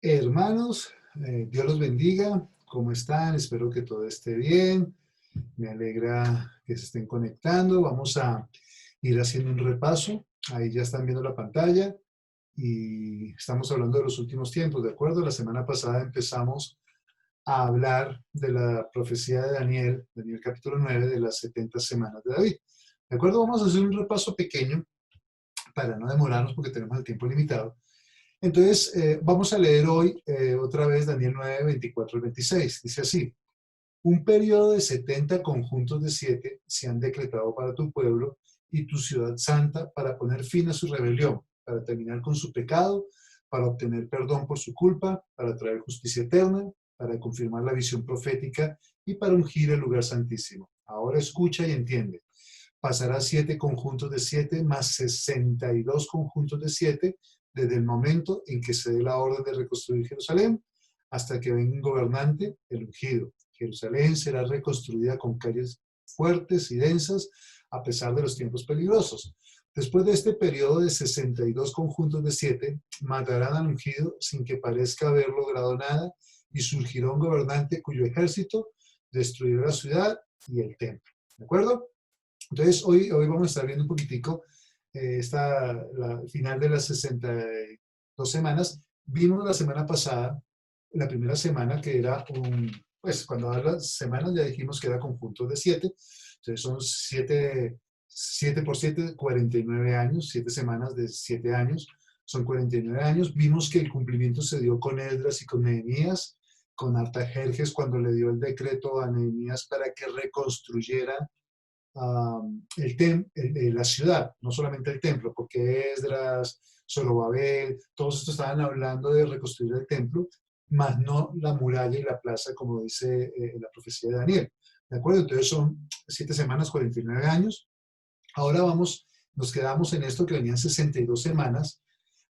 Hermanos, Dios los bendiga. ¿Cómo están? Espero que todo esté bien. Me alegra que se estén conectando. Vamos a ir haciendo un repaso. Ahí ya están viendo la pantalla y estamos hablando de los últimos tiempos, ¿de acuerdo? La semana pasada empezamos a hablar de la profecía de Daniel, Daniel capítulo 9, de las 70 semanas de David. ¿De acuerdo? Vamos a hacer un repaso pequeño para no demorarnos porque tenemos el tiempo limitado. Entonces, vamos a leer hoy otra vez Daniel 9, 24 al 26. Dice así: un periodo de 70 conjuntos de 7 se han decretado para tu pueblo y tu ciudad santa para poner fin a su rebelión, para terminar con su pecado, para obtener perdón por su culpa, para traer justicia eterna, para confirmar la visión profética y para ungir el lugar santísimo. Ahora escucha y entiende. Pasará 7 conjuntos de 7 más 62 conjuntos de 7 desde el momento en que se dé la orden de reconstruir Jerusalén hasta que venga un gobernante, el ungido. Jerusalén será reconstruida con calles fuertes y densas a pesar de los tiempos peligrosos. Después de este periodo de 62 conjuntos de 7, matarán al ungido sin que parezca haber logrado nada y surgirá un gobernante cuyo ejército destruirá la ciudad y el templo. ¿De acuerdo? Entonces, hoy vamos a estar viendo un poquitico la final de las 62 semanas. Vimos la semana pasada, la primera semana, que era pues cuando hablas semanas ya dijimos que era conjunto de 7. Entonces son 7 por 7, 49 años, 7 semanas de 7 años, son 49 años. Vimos que el cumplimiento se dio con Esdras y con Nehemías, con Artajerjes cuando le dio el decreto a Nehemías para que reconstruyeran la ciudad, no solamente el templo, porque Esdras, Zorobabel, todos estos estaban hablando de reconstruir el templo, más no la muralla y la plaza, como dice la profecía de Daniel. ¿De acuerdo? Entonces son 7 semanas, 49 años. Ahora nos quedamos en esto que venían 62 semanas.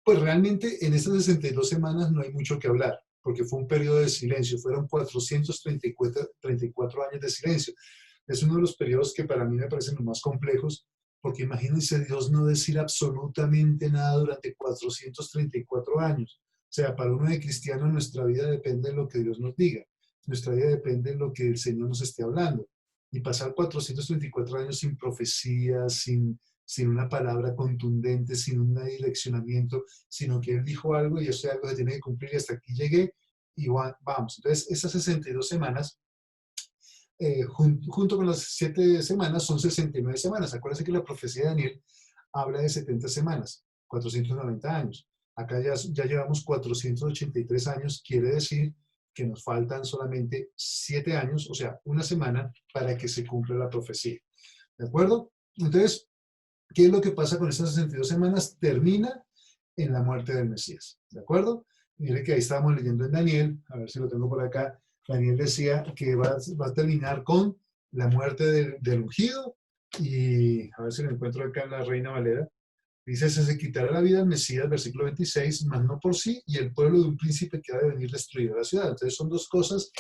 Pues realmente en estas 62 semanas no hay mucho que hablar, porque fue un periodo de silencio, fueron 434 años de silencio. Es uno de los periodos que para mí me parecen los más complejos, porque imagínense Dios no decir absolutamente nada durante 434 años. O sea, para uno de cristiano nuestra vida depende de lo que Dios nos diga, nuestra vida depende de lo que el Señor nos esté hablando. Y pasar 434 años sin profecía, sin una palabra contundente, sin un direccionamiento, sino que Él dijo algo y ese algo se tiene que cumplir y hasta aquí llegué y vamos. Entonces, esas 62 semanas junto con las 7 semanas son 69 semanas. Acuérdense que la profecía de Daniel habla de 70 semanas, 490 años. Acá ya llevamos 483 años, quiere decir que nos faltan solamente 7 años, o sea, una semana para que se cumpla la profecía. ¿De acuerdo? Entonces, ¿qué es lo que pasa con estas 62 semanas? Termina en la muerte del Mesías. ¿De acuerdo? Mire que ahí estábamos leyendo en Daniel, a ver si lo tengo por acá. Daniel decía que va a terminar con la muerte del ungido y a ver si lo encuentro acá en la Reina Valera. Dice, se quitará la vida al Mesías, versículo 26, mas no por sí, y el pueblo de un príncipe que ha de venir destruir la ciudad. Entonces son dos cosas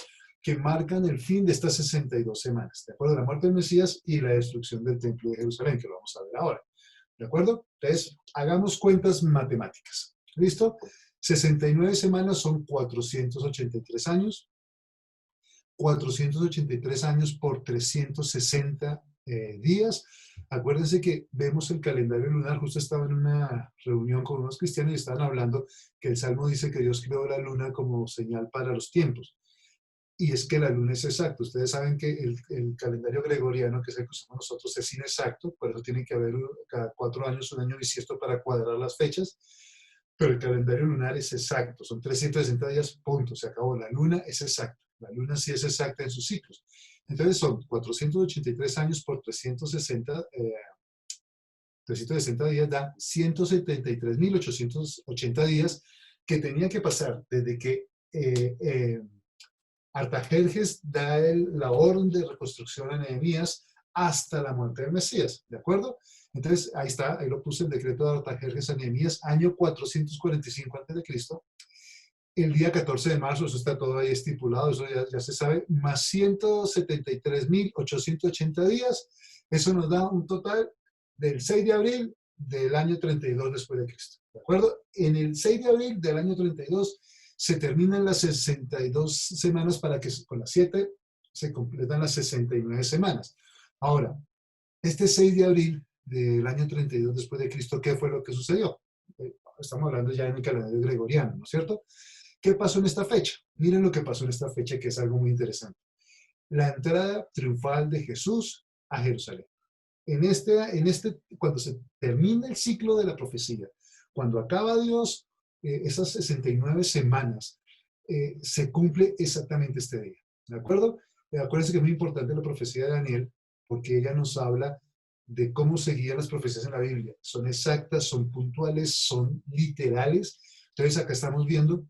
que marcan el fin de estas 62 semanas, ¿de acuerdo? La muerte del Mesías y la destrucción del templo de Jerusalén, que lo vamos a ver ahora, ¿de acuerdo? Entonces, hagamos cuentas matemáticas, ¿listo? 69 semanas son 483 años, 483 años por 360 días. Acuérdense que vemos el calendario lunar, justo estaba en una reunión con unos cristianos y estaban hablando que el Salmo dice que Dios creó la luna como señal para los tiempos. Y es que la luna es exacta. Ustedes saben que el calendario gregoriano, que es el que usamos nosotros, es inexacto, por eso tiene que haber cada 4 años un año bisiesto para cuadrar las fechas, pero el calendario lunar es exacto, son 360 días, punto, se acabó. La luna es exacta, la luna sí es exacta en sus ciclos. Entonces son 483 años por 360 días, da 173.880 días que tenía que pasar desde que Artajerjes da la orden de reconstrucción a Nehemías hasta la muerte del Mesías, ¿de acuerdo? Entonces, ahí está, ahí lo puse el decreto de Artajerjes a Nehemías, año 445 a.C., el día 14 de marzo, eso está todo ahí estipulado, eso ya se sabe, más 173.880 días, eso nos da un total del 6 de abril del año 32 después de Cristo, ¿de acuerdo? En el 6 de abril del año 32 se terminan las 62 semanas para que con las 7 se completan las 69 semanas. Ahora, este 6 de abril del año 32 después de Cristo, ¿qué fue lo que sucedió? Estamos hablando ya en el calendario gregoriano, ¿no es cierto? ¿Qué pasó en esta fecha? Miren lo que pasó en esta fecha, que es algo muy interesante. La entrada triunfal de Jesús a Jerusalén. Cuando se termina el ciclo de la profecía, cuando acaba Dios esas 69 semanas, se cumple exactamente este día. ¿De acuerdo? Acuérdense que es muy importante la profecía de Daniel, porque ella nos habla de cómo seguían las profecías en la Biblia. Son exactas, son puntuales, son literales. Entonces acá estamos viendo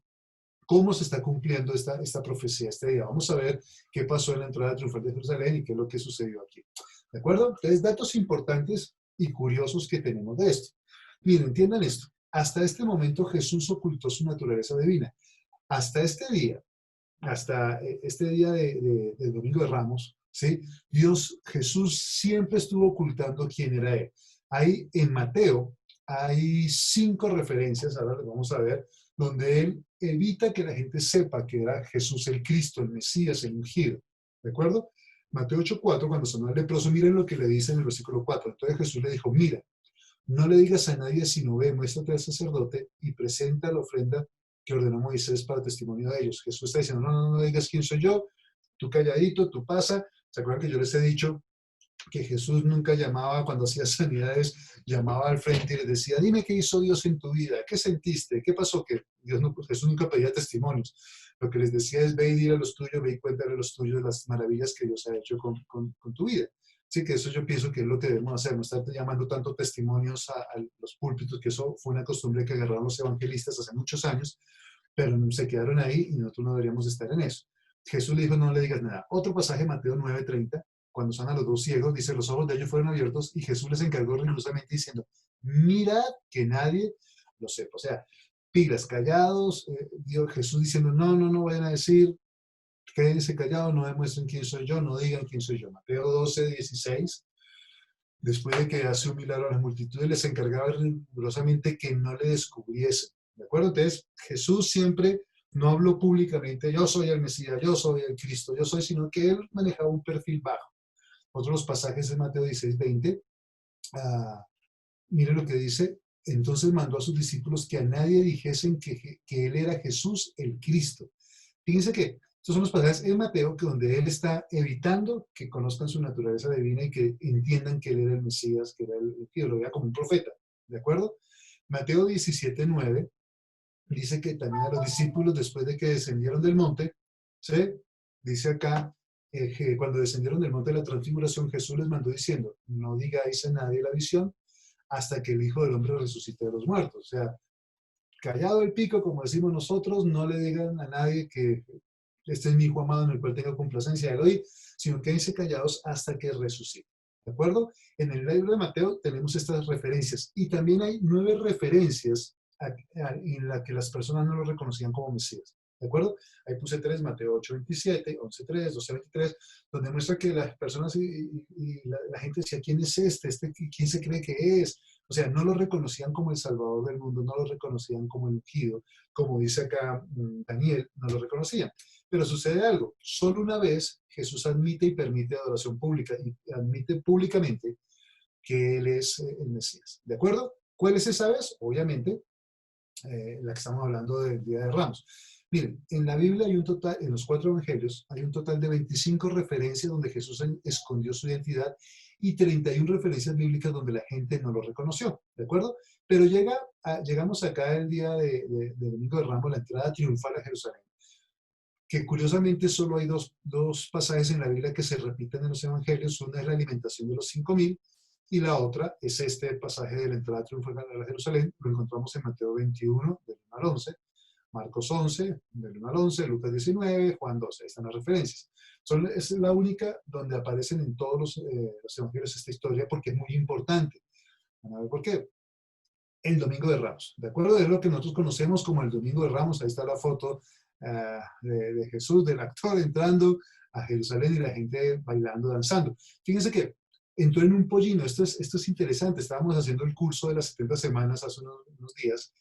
cómo se está cumpliendo esta profecía este día. Vamos a ver qué pasó en la entrada triunfal de Jerusalén y qué es lo que sucedió aquí. ¿De acuerdo? Entonces, datos importantes y curiosos que tenemos de esto. Miren, entiendan esto. Hasta este momento Jesús ocultó su naturaleza divina. Hasta este día, del Domingo de Ramos, ¿sí? Jesús siempre estuvo ocultando quién era Él. Ahí en Mateo hay 5 referencias, ahora les vamos a ver, donde Él evita que la gente sepa que era Jesús el Cristo, el Mesías, el ungido. ¿De acuerdo? Mateo 8:4, cuando sanó al leproso, miren lo que le dice en el versículo 4. Entonces Jesús le dijo, mira, no le digas a nadie, sino ve, muéstrate al sacerdote y presenta la ofrenda que ordenó Moisés para testimonio de ellos. Jesús está diciendo, no digas quién soy yo, tú calladito, tú pasa. ¿Se acuerdan que yo les he dicho que Jesús nunca llamaba, cuando hacía sanidades, llamaba al frente y les decía, dime qué hizo Dios en tu vida, qué sentiste, qué pasó? Que Jesús nunca pedía testimonios. Lo que les decía es, ve y dile a los tuyos, ve y cuéntale a los tuyos las maravillas que Dios ha hecho con tu vida. Sí, que eso yo pienso que es lo que debemos hacer, no estar llamando tanto testimonios a los púlpitos, que eso fue una costumbre que agarraron los evangelistas hace muchos años, pero se quedaron ahí y nosotros no deberíamos estar en eso. Jesús le dijo, no le digas nada. Otro pasaje, Mateo 9:30, cuando son a los 2 ciegos, dice, los ojos de ellos fueron abiertos y Jesús les encargó rigurosamente diciendo, mirad que nadie lo sepa. O sea, pilas, callados, Jesús diciendo, no vayan a decir, quédense callados, no demuestren quién soy yo, no digan quién soy yo. Mateo 12:16, después de que hace un milagro a las multitudes, les encargaba rigurosamente que no le descubriesen. ¿De acuerdo? Entonces, Jesús siempre no habló públicamente, yo soy el Mesías, yo soy el Cristo, yo soy, sino que él manejaba un perfil bajo. Otros pasajes de Mateo 16:20, miren lo que dice, entonces mandó a sus discípulos que a nadie dijesen que él era Jesús el Cristo. Fíjense que estos son los pasajes en Mateo que donde él está evitando que conozcan su naturaleza divina y que entiendan que él era el Mesías, que era que lo veía como un profeta, ¿de acuerdo? Mateo 17:9 dice que también a los discípulos después de que descendieron del monte, ¿sí? Dice acá que cuando descendieron del monte de la transfiguración Jesús les mandó diciendo, no digáis a nadie la visión hasta que el Hijo del Hombre resucite de los muertos. O sea, callado el pico, como decimos nosotros, no le digan a nadie que este es mi hijo amado en el cual tengo complacencia de él hoy, sino quédense callados hasta que resucite. ¿De acuerdo? En el libro de Mateo tenemos estas referencias y también hay 9 referencias en las que las personas no lo reconocían como Mesías. ¿De acuerdo? Ahí puse 3, Mateo 8:27, 11:3, 12:23, donde muestra que las personas y la gente decía, ¿quién es este? ¿Quién se cree que es? O sea, no lo reconocían como el Salvador del mundo, no lo reconocían como el ungido, como dice acá Daniel, no lo reconocían. Pero sucede algo, solo una vez Jesús admite y permite adoración pública y admite públicamente que Él es el Mesías. ¿De acuerdo? ¿Cuál es esa vez? Obviamente, la que estamos hablando del Día de Ramos. Miren, en la Biblia hay un total, en los 4 evangelios, hay un total de 25 referencias donde Jesús escondió su identidad y 31 referencias bíblicas donde la gente no lo reconoció, ¿de acuerdo? Pero llegamos acá el día de Domingo de Ramos, la entrada triunfal a Jerusalén, que curiosamente solo hay dos pasajes en la Biblia que se repiten en los evangelios. Una es la alimentación de los 5,000 y la otra es este pasaje de la entrada triunfal a Jerusalén. Lo encontramos en Mateo 21, del 1 al 11, Marcos 11, del 1 al 11, Lucas 19, Juan 12. Ahí están las referencias. Es la única donde aparecen en todos los evangelios esta historia porque es muy importante. Van a ver por qué. El Domingo de Ramos. ¿De acuerdo? Es lo que nosotros conocemos como el Domingo de Ramos. Ahí está la foto de Jesús, del actor, entrando a Jerusalén y la gente bailando, danzando. Fíjense que entró en un pollino. Esto es interesante. Estábamos haciendo el curso de las 70 semanas hace unos días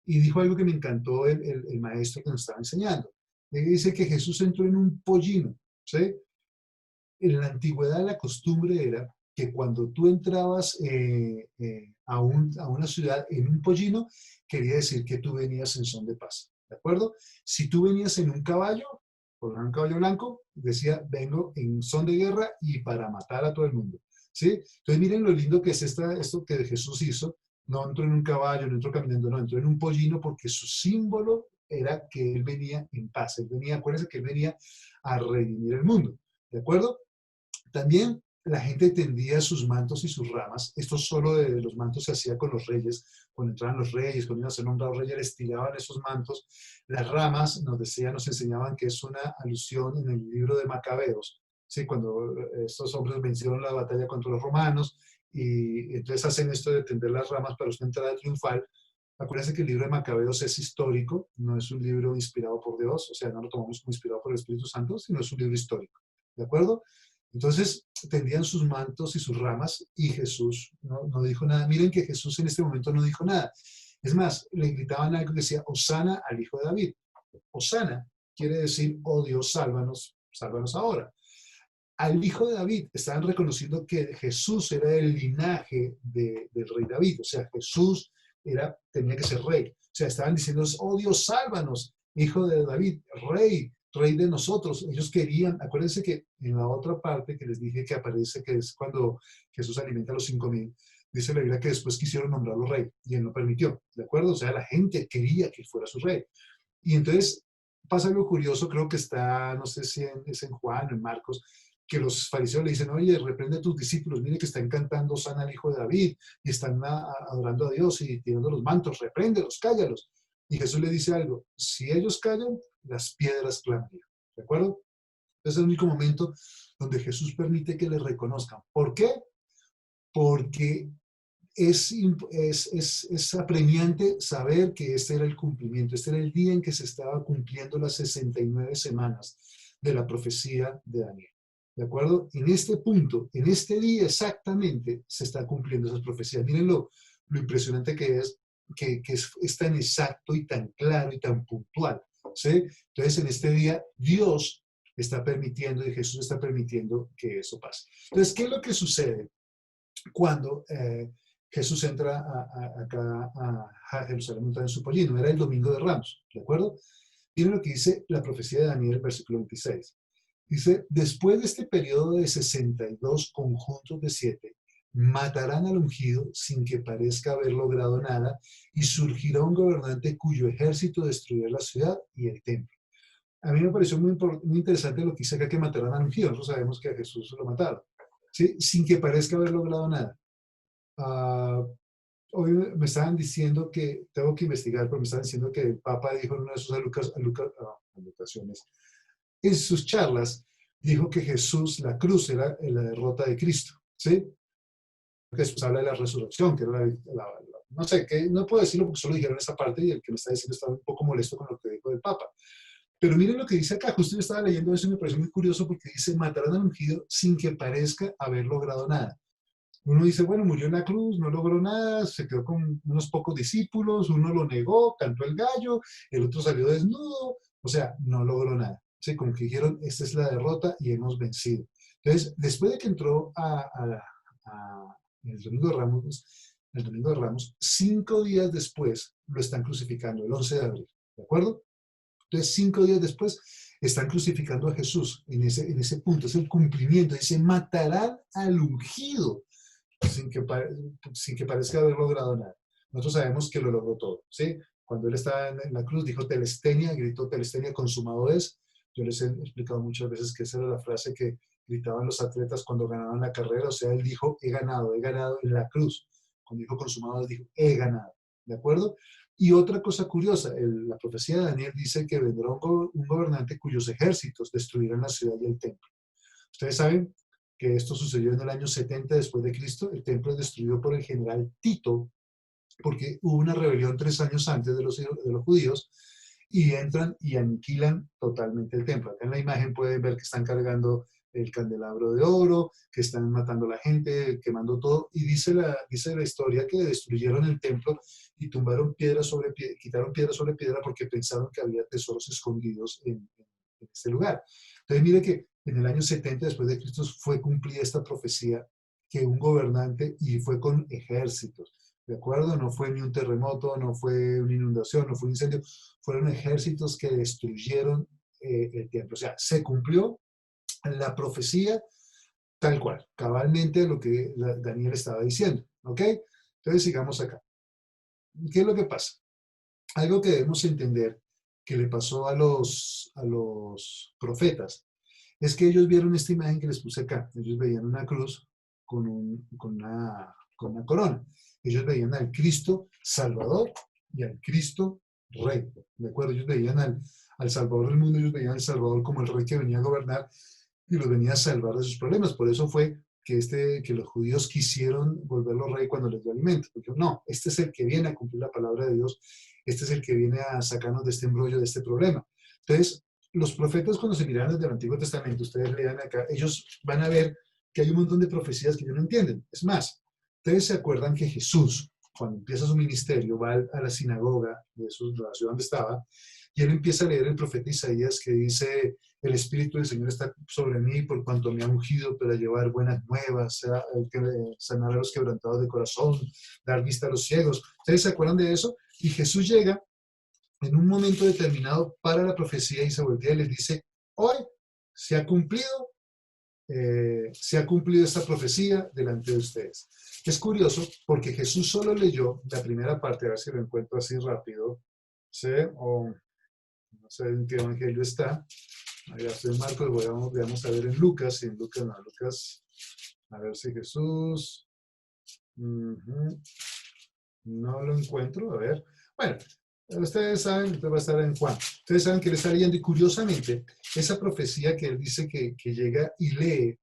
y dijo algo que me encantó el maestro que nos estaba enseñando. Él dice que Jesús entró en un pollino, ¿sí? En la antigüedad la costumbre era que cuando tú entrabas a una ciudad en un pollino, quería decir que tú venías en son de paz, ¿de acuerdo? Si tú venías en un caballo, por ejemplo, un caballo blanco, decía, vengo en son de guerra y para matar a todo el mundo, ¿sí? Entonces miren lo lindo que es esto que Jesús hizo. No entró en un caballo, no entró caminando, no, entró en un pollino porque su símbolo era que él venía en paz. Él venía, acuérdense que él venía a redimir el mundo, ¿de acuerdo? También la gente tendía sus mantos y sus ramas. Esto solo de los mantos se hacía con los reyes. Cuando entraban los reyes, cuando iban a ser nombrados reyes, les tiraban esos mantos. Las ramas, nos decían, nos enseñaban que es una alusión en el libro de Macabeos, ¿sí? Cuando estos hombres vencieron la batalla contra los romanos y entonces hacen esto de tender las ramas para su entrada triunfal. Acuérdense que el libro de Macabeos es histórico, no es un libro inspirado por Dios, o sea, no lo tomamos como inspirado por el Espíritu Santo, sino es un libro histórico. ¿De acuerdo? Entonces tendían sus mantos y sus ramas y Jesús no dijo nada. Miren que Jesús en este momento no dijo nada. Es más, le gritaban algo que decía, Hosana al Hijo de David. Hosana quiere decir, oh Dios, sálvanos, sálvanos ahora. Al Hijo de David estaban reconociendo que Jesús era el linaje del rey David. O sea, Jesús tenía que ser rey. O sea, estaban diciendo, oh Dios, sálvanos, Hijo de David, rey de nosotros. Ellos querían, acuérdense que en la otra parte que les dije que aparece, que es cuando Jesús alimenta a los 5,000, dice la Biblia que después quisieron nombrarlo rey y él no permitió, ¿de acuerdo? O sea, la gente quería que fuera su rey. Y entonces pasa algo curioso, creo que está, no sé si es en Juan o en Marcos, que los fariseos le dicen, oye, reprende a tus discípulos, mire que están cantando Sana al Hijo de David y están adorando a Dios y tirando los mantos, repréndelos, cállalos. Y Jesús le dice algo, si ellos callan, las piedras clamarían, ¿de acuerdo? Es el único momento donde Jesús permite que le reconozcan. ¿Por qué? Porque es apremiante saber que este era el cumplimiento, este era el día en que se estaba cumpliendo las 69 semanas de la profecía de Daniel. ¿De acuerdo? En este punto, en este día exactamente, se está cumpliendo esas profecías. Miren lo impresionante que es tan exacto y tan claro y tan puntual. ¿Sí? Entonces, en este día, Dios está permitiendo y Jesús está permitiendo que eso pase. Entonces, ¿qué es lo que sucede cuando Jesús entra acá a Jerusalén montado en su pollino? Era el domingo de Ramos, ¿de acuerdo? Miren lo que dice la profecía de Daniel, versículo 26. Dice, después de este periodo de 62 conjuntos de 7, matarán al ungido sin que parezca haber logrado nada y surgirá un gobernante cuyo ejército destruirá la ciudad y el templo. A mí me pareció muy interesante lo que dice acá, que matarán al ungido. Nosotros sabemos que a Jesús lo mataron, ¿sí? Sin que parezca haber logrado nada. Uh, Hoy me estaban diciendo que, tengo que investigar, pero me estaban diciendo que el Papa dijo en una de sus alocuciones, en sus charlas, dijo que Jesús, la cruz, era la derrota de Cristo, ¿sí? Después habla de la resurrección, que era no sé, que no puedo decirlo porque solo dijeron esa parte y el que me está diciendo está un poco molesto con lo que dijo el Papa. Pero miren lo que dice acá, justo yo estaba leyendo eso y me pareció muy curioso porque dice, matarán al ungido sin que parezca haber logrado nada. Uno dice, bueno, murió en la cruz, no logró nada, se quedó con unos pocos discípulos, uno lo negó, cantó el gallo, el otro salió desnudo, o sea, no logró nada. ¿Sí? Como que dijeron, esta es la derrota y hemos vencido. Entonces, después de que entró el domingo de Ramos, 5 días después lo están crucificando, el 11 de abril, ¿de acuerdo? Entonces, 5 días después están crucificando a Jesús en ese punto, es el cumplimiento, dice, matarán al ungido sin que parezca haber logrado nada. Nosotros sabemos que lo logró todo, ¿sí? Cuando él estaba en la cruz, dijo Telestenia, gritó Telestenia, consumado es. Yo les he explicado muchas veces que esa era la frase que gritaban los atletas cuando ganaban la carrera, o sea, él dijo, he ganado en la cruz. Cuando dijo consumado, él dijo, he ganado, ¿de acuerdo? Y otra cosa curiosa, la profecía de Daniel dice que vendrá un gobernante cuyos ejércitos destruirán la ciudad y el templo. Ustedes saben que esto sucedió en el año 70 después de Cristo. El templo es destruido por el general Tito, porque hubo una rebelión 3 años antes de los judíos, y entran y aniquilan totalmente el templo. Acá en la imagen pueden ver que están cargando el candelabro de oro, que están matando a la gente, quemando todo, y dice la historia que destruyeron el templo y tumbaron piedra sobre piedra, quitaron piedra sobre piedra porque pensaron que había tesoros escondidos en este lugar. Entonces mire que en el año 70 después de Cristo fue cumplida esta profecía que un gobernante, y fue con ejércitos, ¿de acuerdo? No fue ni un terremoto, no fue una inundación, no fue un incendio, fueron ejércitos que destruyeron el templo. O sea, se cumplió la profecía tal cual, cabalmente lo que Daniel estaba diciendo, ¿ok? Entonces sigamos acá. ¿Qué es lo que pasa? Algo que debemos entender que le pasó a los profetas es que ellos vieron esta imagen que les puse acá. Ellos veían una cruz con una corona. Ellos veían al Cristo Salvador y al Cristo Rey. ¿De acuerdo? Ellos veían al Salvador del mundo, ellos veían al Salvador como el Rey que venía a gobernar y los venía a salvar de sus problemas. Por eso fue que los judíos quisieron volverlo rey cuando les dio alimento. Porque no, este es el que viene a cumplir la palabra de Dios, este es el que viene a sacarnos de este embrollo, de este problema. Entonces, los profetas cuando se miran desde el Antiguo Testamento, ustedes lean acá, ellos van a ver que hay un montón de profecías que ellos no entienden. Es más, ustedes se acuerdan que Jesús, cuando empieza su ministerio, va a la sinagoga de la ciudad donde estaba, y él empieza a leer el profeta Isaías que dice, el Espíritu del Señor está sobre mí por cuanto me ha ungido para llevar buenas nuevas, sanar a los quebrantados de corazón, dar vista a los ciegos. ¿Ustedes se acuerdan de eso? Y Jesús llega en un momento determinado para la profecía y se voltea y les dice, hoy se ha cumplido esta profecía delante de ustedes. Es curioso porque Jesús solo leyó la primera parte, a ver si lo encuentro así rápido, ¿sí? O no sé en qué evangelio está. Ahí estoy en Marcos, veamos a ver en Lucas, Lucas, a ver si Jesús, no lo encuentro, a ver, bueno, ustedes saben, entonces va a estar en Juan, ustedes saben que él está leyendo y curiosamente, esa profecía que él dice que llega y lee,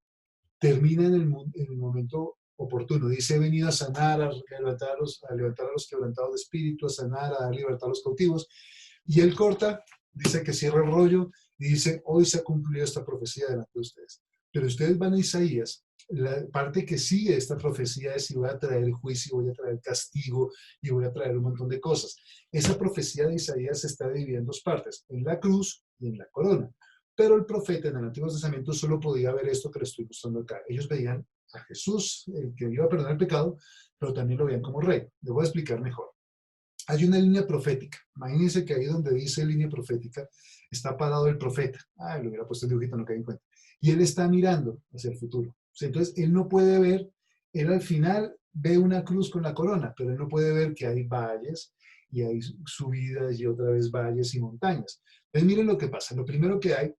termina en el momento oportuno, dice, he venido a sanar, a levantar a los quebrantados de espíritu, a sanar, a dar libertad a los cautivos, y él corta, dice que cierra el rollo, y dice, hoy se ha cumplido esta profecía delante de ustedes. Pero ustedes van a Isaías, la parte que sigue esta profecía es, y voy a traer juicio, voy a traer castigo, y voy a traer un montón de cosas. Esa profecía de Isaías se está dividida en dos partes, en la cruz y en la corona. Pero el profeta en el Antiguo Testamento solo podía ver esto que les estoy mostrando acá. Ellos veían a Jesús, el que iba a perdonar el pecado, pero también lo veían como rey. Les voy a explicar mejor. Hay una línea profética. Imagínense que ahí donde dice línea profética está parado el profeta. Ah, le hubiera puesto el dibujito, no caí en cuenta. Y él está mirando hacia el futuro. Entonces, él no puede ver, él al final ve una cruz con la corona, pero él no puede ver que hay valles y hay subidas y otra vez valles y montañas. Entonces, miren lo que pasa. Lo primero que hay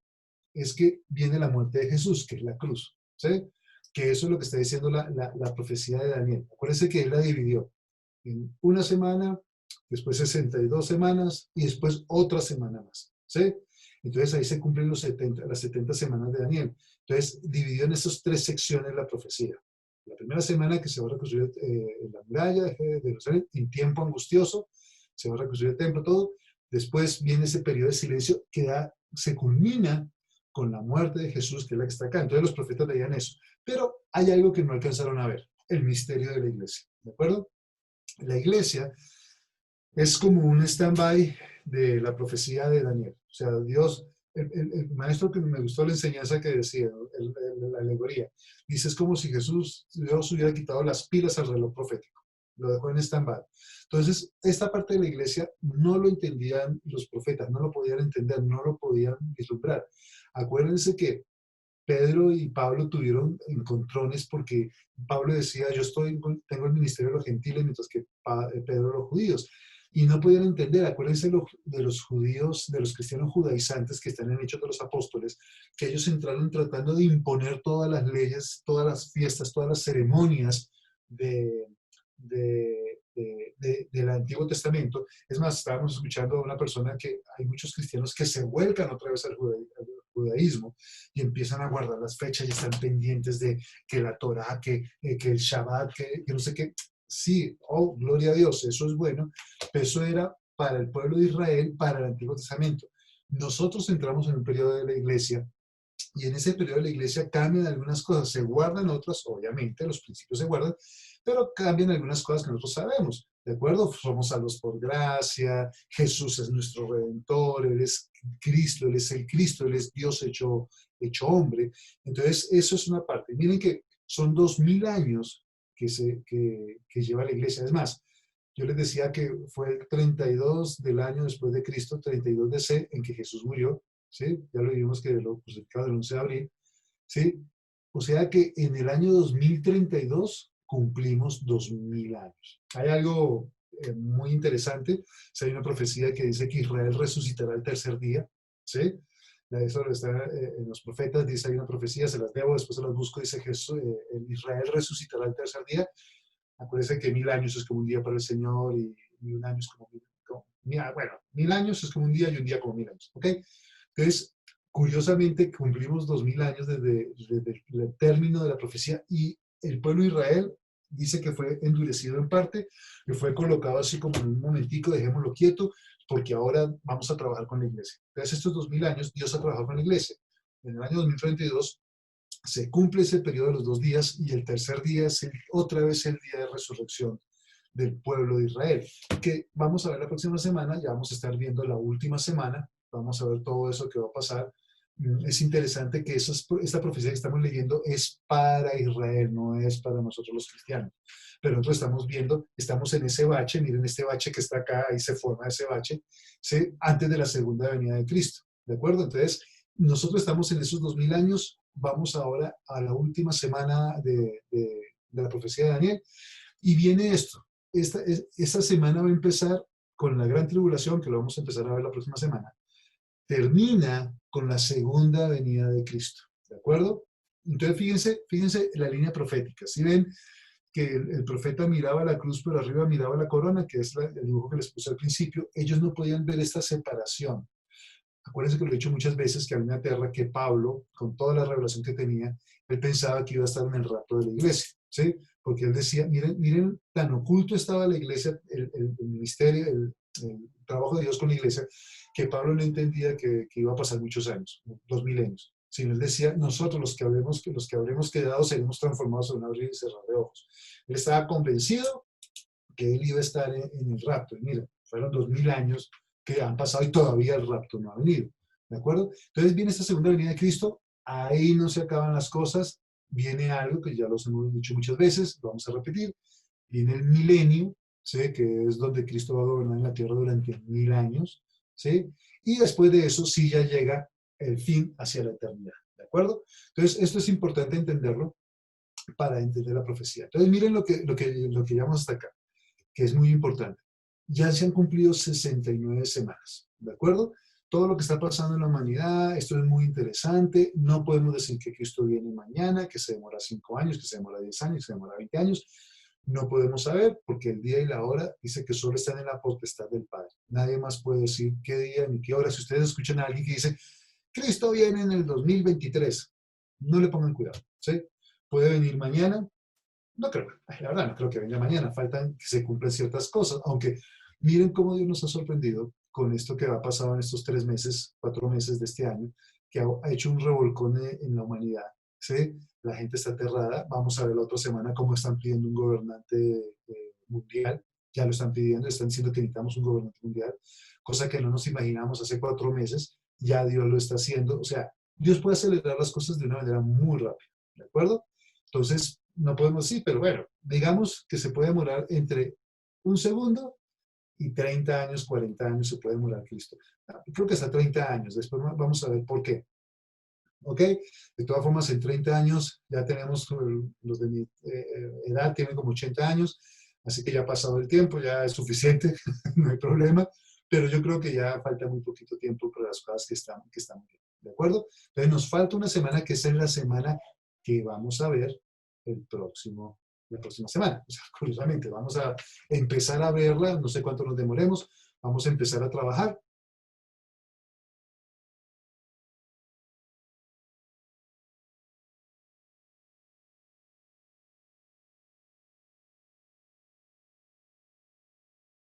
es que viene la muerte de Jesús, que es la cruz. ¿Sí? Que eso es lo que está diciendo la profecía de Daniel. Acuérdense que él la dividió en una semana, después 62 semanas y después otra semana más. ¿Sí? Entonces ahí se cumplen las 70 semanas de Daniel. Entonces dividió en esas tres secciones la profecía. La primera semana que se va a reconstruir la muralla de Jerusalén en tiempo angustioso, se va a reconstruir el templo, todo. Después viene ese periodo de silencio que se culmina con la muerte de Jesús, que es la que está acá. Entonces los profetas veían eso. Pero hay algo que no alcanzaron a ver, el misterio de la iglesia. ¿De acuerdo? La iglesia es como un stand-by de la profecía de Daniel. O sea, Dios, el maestro que me gustó la enseñanza que decía, la alegoría, dice, es como si Dios hubiera quitado las pilas al reloj profético, lo dejó en stand-by. Entonces, esta parte de la iglesia no lo entendían los profetas, no lo podían entender, no lo podían vislumbrar. Acuérdense que Pedro y Pablo tuvieron encontrones porque Pablo decía, tengo el ministerio de los gentiles, mientras que Pedro los judíos. Y no podían entender, acuérdense de los judíos, de los cristianos judaizantes que están en Hechos de los Apóstoles, que ellos entraron tratando de imponer todas las leyes, todas las fiestas, todas las ceremonias del Antiguo Testamento. Es más, estábamos escuchando a una persona que hay muchos cristianos que se vuelcan otra vez al judaísmo y empiezan a guardar las fechas y están pendientes de que la Torá, que el Shabbat, que no sé qué. Sí, oh, gloria a Dios, eso es bueno, pero eso era para el pueblo de Israel, para el Antiguo Testamento. Nosotros entramos en un periodo de la iglesia Y en ese periodo la iglesia cambian algunas cosas, se guardan otras, obviamente, los principios se guardan, pero cambian algunas cosas que nosotros sabemos, ¿de acuerdo? Somos salvos por gracia, Jesús es nuestro Redentor, Él es Cristo, Él es el Cristo, Él es Dios hecho hombre. Entonces, eso es una parte. Miren que son 2000 años que lleva la iglesia. Es más, yo les decía que fue el 32 del año después de Cristo, 32 de C, en que Jesús murió, ¿sí? Ya lo vimos que lo crucificado el 11 de abril, ¿sí? O sea que en el año 2032 cumplimos 2000 años. Hay algo muy interesante, hay una profecía que dice que Israel resucitará el tercer día, ¿sí? Eso está en los profetas, dice, hay una profecía, se las debo, después se las busco, dice Jesús, Israel resucitará el tercer día. Acuérdense que 1000 años es como un día para el Señor y un año es como, bueno, 1000 años es como un día y un día como 1000 años, ¿ok? Entonces, curiosamente, cumplimos 2000 años desde el término de la profecía y el pueblo de Israel dice que fue endurecido en parte, que fue colocado así como en un momentico, dejémoslo quieto, porque ahora vamos a trabajar con la iglesia. Entonces, estos 2000 años, Dios ha trabajado con la iglesia. En el año 2032 se cumple ese periodo de los 2 días y el tercer día es otra vez el día de resurrección del pueblo de Israel, que vamos a ver la próxima semana, ya vamos a estar viendo la última semana, vamos a ver todo eso que va a pasar. Es interesante que esta profecía que estamos leyendo es para Israel, no es para nosotros los cristianos. Pero nosotros estamos viendo, estamos en ese bache, miren este bache que está acá, ahí se forma ese bache, ¿sí? Antes de la segunda venida de Cristo, ¿de acuerdo? Entonces, nosotros estamos en esos 2000 años, vamos ahora a la última semana de la profecía de Daniel, y viene esto. Esta semana va a empezar con la gran tribulación, que lo vamos a empezar a ver la próxima semana. Termina con la segunda venida de Cristo, ¿de acuerdo? Entonces, fíjense la línea profética. Si ven que el profeta miraba la cruz, pero arriba miraba la corona, que es el dibujo que les puse al principio, ellos no podían ver esta separación. Acuérdense que lo he dicho muchas veces, que había una tierra que Pablo, con toda la revelación que tenía, él pensaba que iba a estar en el rapto de la iglesia, ¿sí? Porque él decía, miren, tan oculto estaba la iglesia, el ministerio, el trabajo de Dios con la iglesia, que Pablo no entendía que iba a pasar muchos años, 2000 años. Sino él decía, nosotros los que habremos quedado seremos transformados en un abrir y cerrar de ojos. Él estaba convencido que él iba a estar en el rapto. Y mira, fueron 2000 años que han pasado y todavía el rapto no ha venido. ¿De acuerdo? Entonces viene esta segunda venida de Cristo, ahí no se acaban las cosas, viene algo que ya los hemos dicho muchas veces, lo vamos a repetir, viene el milenio, ¿sí? Que es donde Cristo va a gobernar en la tierra durante 1000 años, ¿sí? Y después de eso sí ya llega el fin hacia la eternidad, ¿de acuerdo? Entonces esto es importante entenderlo para entender la profecía. Entonces miren lo que llevamos hasta acá, que es muy importante. Ya se han cumplido 69 semanas, ¿de acuerdo? Todo lo que está pasando en la humanidad, esto es muy interesante. No podemos decir que Cristo viene mañana, que se demora 5 años, que se demora 10 años, que se demora 20 años. No podemos saber porque el día y la hora dice que solo están en la potestad del Padre. Nadie más puede decir qué día ni qué hora. Si ustedes escuchan a alguien que dice, Cristo viene en el 2023, no le pongan cuidado, ¿sí? Puede venir mañana, no creo, la verdad no creo que venga mañana, faltan que se cumplan ciertas cosas, aunque miren cómo Dios nos ha sorprendido con esto que ha pasado en estos 3 meses, 4 meses de este año, que ha hecho un revolcón en la humanidad, ¿sí? La gente está aterrada, vamos a ver la otra semana cómo están pidiendo un gobernante mundial, ya lo están pidiendo, están diciendo que necesitamos un gobernante mundial, cosa que no nos imaginamos hace 4 meses, ya Dios lo está haciendo, o sea, Dios puede acelerar las cosas de una manera muy rápida, ¿de acuerdo? Entonces, no podemos decir, pero bueno, digamos que se puede demorar entre un segundo y 30 años, 40 años se puede demorar Cristo. Creo que hasta 30 años, después vamos a ver por qué. ¿Ok? De todas formas, en 30 años ya tenemos, los de mi edad tienen como 80 años, así que ya ha pasado el tiempo, ya es suficiente, no hay problema, pero yo creo que ya falta muy poquito tiempo para las cosas que están bien, ¿de acuerdo? Entonces nos falta una semana que es en la semana que vamos a ver la próxima semana. O sea, curiosamente, vamos a empezar a verla, no sé cuánto nos demoremos, vamos a empezar a trabajar